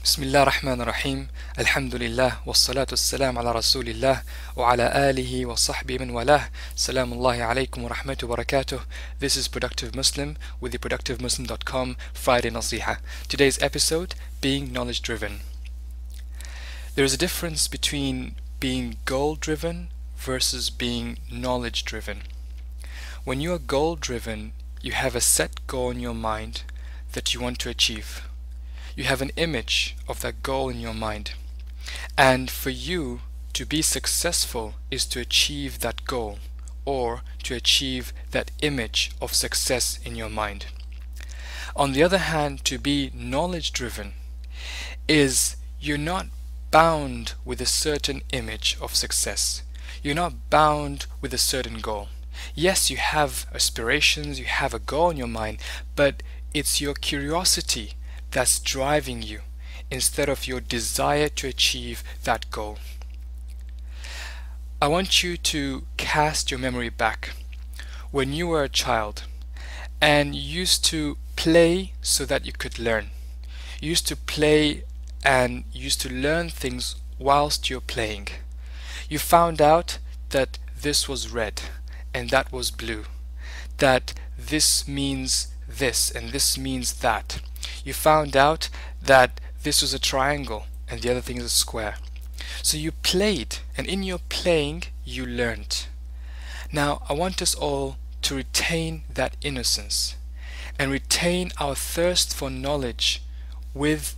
بسم الله الرحمن الرحيم الحمد لله والصلاة والسلام على رسول الله وعلى آله وصحبه من والاه سلام الله عليكم ورحمة وبركاته. This is Productive Muslim with the productivemuslim.com Friday Nasiha. Today's episode, being knowledge driven. There is a difference between being goal driven versus being knowledge driven. When you are goal driven, you have a set goal in your mind that you want to achieve. You have an image of that goal in your mind, and for you to be successful is to achieve that goal or to achieve that image of success in your mind. On the other hand, to be knowledge driven is you're not bound with a certain image of success. You're not bound with a certain goal. Yes, you have aspirations, you have a goal in your mind, but it's your curiosity that's driving you instead of your desire to achieve that goal. I want you to cast your memory back when you were a child and you used to play so that you could learn. You used to play and used to learn things whilst you're playing. You found out that this was red and that was blue, that this means this and this means that. You found out that this was a triangle and the other thing is a square. So you played, and in your playing you learned. Now I want us all to retain that innocence and retain our thirst for knowledge with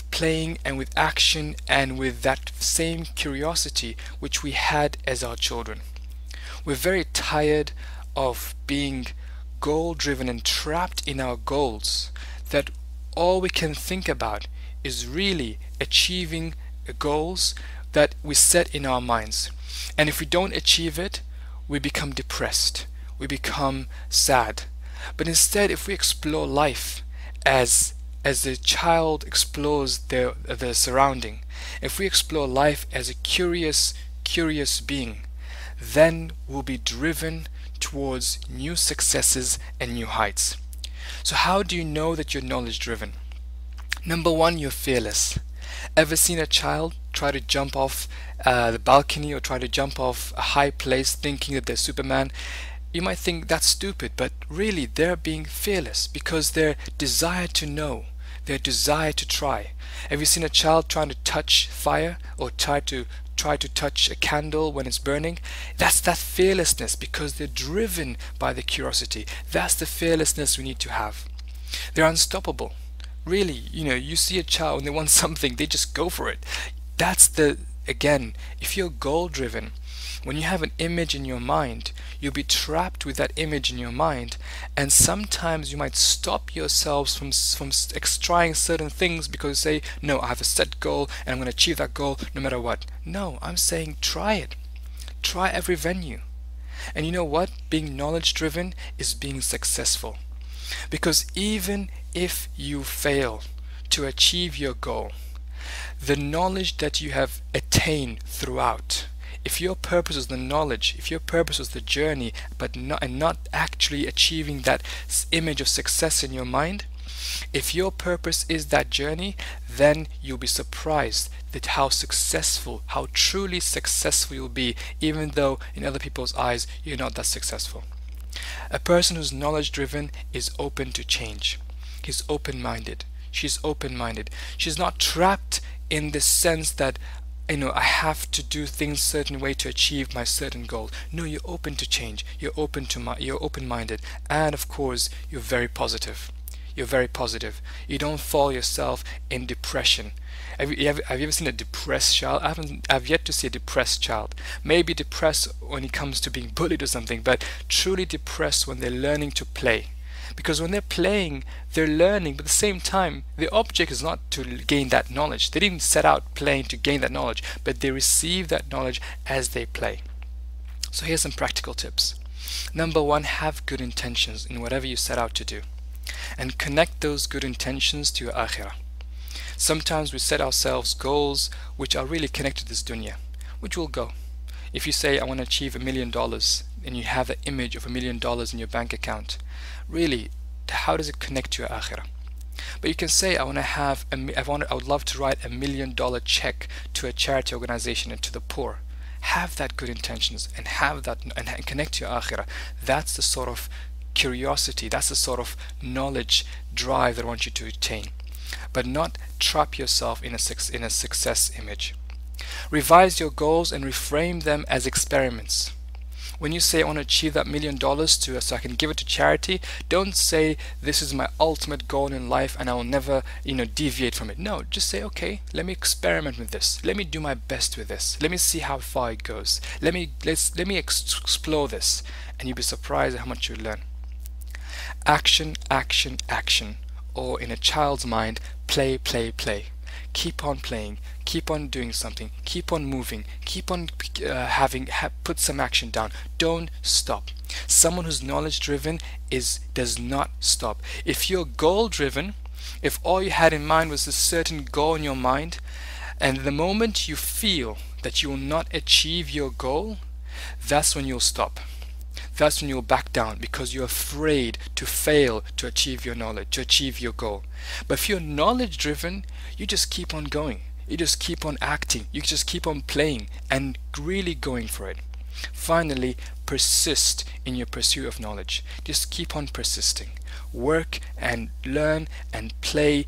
playing and with action and with that same curiosity which we had as our children. We're very tired of being goal driven and trapped in our goals, that all we can think about is really achieving goals that we set in our minds. And if we don't achieve it, we become depressed, we become sad. But instead, if we explore life as the child explores their surrounding, if we explore life as a curious being, then we'll be driven towards new successes and new heights. So how do you know that you're knowledge driven? Number one, you're fearless. Ever seen a child try to jump off the balcony or try to jump off a high place thinking that they're Superman? You might think that's stupid, but really they're being fearless because their desire to know, their desire to try. Have you seen a child trying to touch fire or try to touch a candle when it's burning? That's that fearlessness, because they're driven by the curiosity. That's the fearlessness we need to have. They're unstoppable. Really, you see a child and they want something, they just go for it. Again, if you're goal driven, when you have an image in your mind, you'll be trapped with that image in your mind, and sometimes you might stop yourselves from trying certain things because you say, no, I have a set goal and I'm going to achieve that goal no matter what. No, I'm saying try it. Try every venue. And you know what? Being knowledge driven is being successful. Because even if you fail to achieve your goal, the knowledge that you have attained throughout, if your purpose is the knowledge, if your purpose was the journey, but not actually achieving that image of success in your mind, if your purpose is that journey, then you'll be surprised at how truly successful you'll be, even though in other people's eyes you're not that successful. A person who's knowledge driven is open to change. He's open-minded. She's open-minded. She's not trapped in the sense that I have to do things a certain way to achieve my certain goal. No, you're open to change. You're open-minded, and of course, you're very positive. You're very positive. You don't fall yourself in depression. Have you ever seen a depressed child? I've yet to see a depressed child. Maybe depressed when it comes to being bullied or something, but truly depressed when they're learning to play. Because when they're playing, they're learning, but at the same time, the object is not to gain that knowledge. They didn't set out playing to gain that knowledge, but they receive that knowledge as they play. So here's some practical tips. Number one, have good intentions in whatever you set out to do, and connect those good intentions to your akhirah. Sometimes we set ourselves goals which are really connected to this dunya, which will go. If you say, I want to achieve $1 million, and you have the image of $1 million in your bank account, really, how does it connect to your akhirah? But you can say, I would love to write $1 million check to a charity organization and to the poor. Have that good intentions and have that and connect to your akhirah. That's the sort of curiosity, that's the sort of knowledge drive that I want you to attain, but not trap yourself in a success image. Revise your goals and reframe them as experiments. When you say I want to achieve that $1 million so I can give it to charity, don't say this is my ultimate goal in life and I will never, deviate from it. No, just say, okay, let me experiment with this. Let me do my best with this. Let me see how far it goes. Let me explore this, and you'll be surprised at how much you learn. Action, action, action, or in a child's mind, play, play, play. Keep on playing, keep on doing something, keep on moving, keep on put some action down. Don't stop. Someone who's knowledge driven does not stop. If you're goal driven, if all you had in mind was a certain goal in your mind, and the moment you feel that you will not achieve your goal, that's when you'll stop. That's when you'll back down, because you're afraid to fail to achieve your knowledge, to achieve your goal. But if you're knowledge driven, you just keep on going. You just keep on acting. You just keep on playing and really going for it. Finally, persist in your pursuit of knowledge. Just keep on persisting. Work and learn and play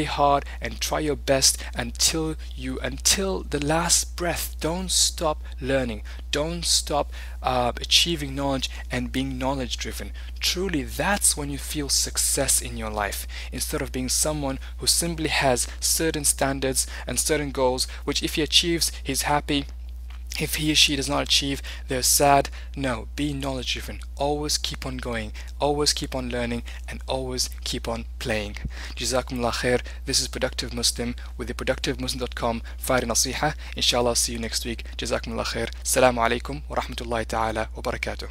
hard and try your best until the last breath. Don't stop learning. Don't stop achieving knowledge and being knowledge driven. Truly, that's when you feel success in your life, instead of being someone who simply has certain standards and certain goals, which if he achieves, he's happy. If he or she does not achieve, they're sad. No, be knowledge driven. Always keep on going, always keep on learning, and always keep on playing. Jazakumullah khair. This is Productive Muslim with the productivemuslim.com Friday Nasiha. Inshallah, see you next week. Jazakumullah khair. Assalamu alaikum wa rahmatullahi ta'ala wa barakatuh.